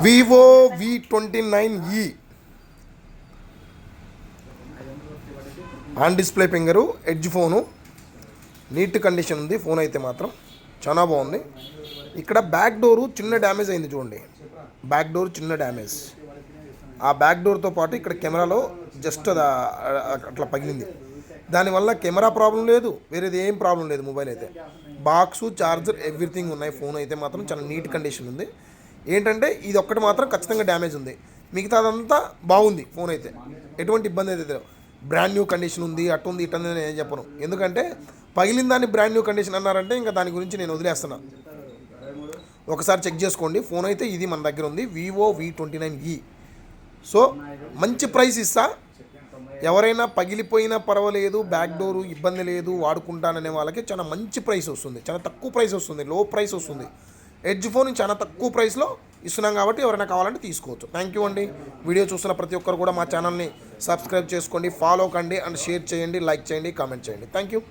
Vivo V29e on display finger, edge phone, neat condition ఉంది. Phone అయితే మాత్రం చాలా బాగుంది. ఇక్కడ బ్యాక్ డోరు చిన్న డ్యామేజ్ అయింది చూడండి, బ్యాక్ డోర్ చిన్న డ్యామేజ్. ఆ బ్యాక్ డోర్తో పాటు ఇక్కడ కెమెరాలో జస్ట్ అది అట్లా పగిలింది. దానివల్ల కెమెరా ప్రాబ్లం లేదు, వేరేది ఏం ప్రాబ్లం లేదు. మొబైల్ అయితే బాక్సు, చార్జర్, ఎవ్రీథింగ్ ఉన్నాయి. ఫోన్ అయితే మాత్రం చాలా నీట్ కండిషన్ ఉంది. ఏంటంటే ఇది ఒక్కటి మాత్రం ఖచ్చితంగా డ్యామేజ్ ఉంది, మిగతాదంతా బాగుంది. ఫోన్ అయితే ఎటువంటి ఇబ్బంది అయితే లేదు. బ్రాండ్ న్యూ కండిషన్ ఉంది, అటు ఉంది ఇటు ఉంది అని నేను చెప్పను. ఎందుకంటే పగిలిన దాన్ని బ్రాండ్ న్యూ కండిషన్ అన్నారంటే ఇంకా దాని గురించి నేను వదిలేస్తున్నా. ఒకసారి చెక్ చేసుకోండి. ఫోన్ అయితే ఇది మన దగ్గర ఉంది, వివో V29e. సో మంచి ప్రైస్ ఇస్తా. ఎవరైనా పగిలిపోయినా పర్వాలేదు, బ్యాక్ డోరు ఇబ్బంది లేదు, వాడుకుంటాననే వాళ్ళకి చాలా మంచి ప్రైస్ వస్తుంది, చాలా తక్కువ ప్రైస్ వస్తుంది, లో ప్రైస్ వస్తుంది. ఎడ్జ్ ఫోన్ చాలా తక్కువ ప్రైస్లో ఇస్తున్నాం కాబట్టి ఎవరైనా కావాలంటే తీసుకోవచ్చు. థ్యాంక్ యూ అండి. వీడియో చూస్తున్న ప్రతి ఒక్కరు కూడా మా ఛానల్ని సబ్స్క్రైబ్ చేసుకోండి, ఫాలో కండి అండ్ షేర్ చేయండి, లైక్ చేయండి, కామెంట్ చేయండి. Thank you.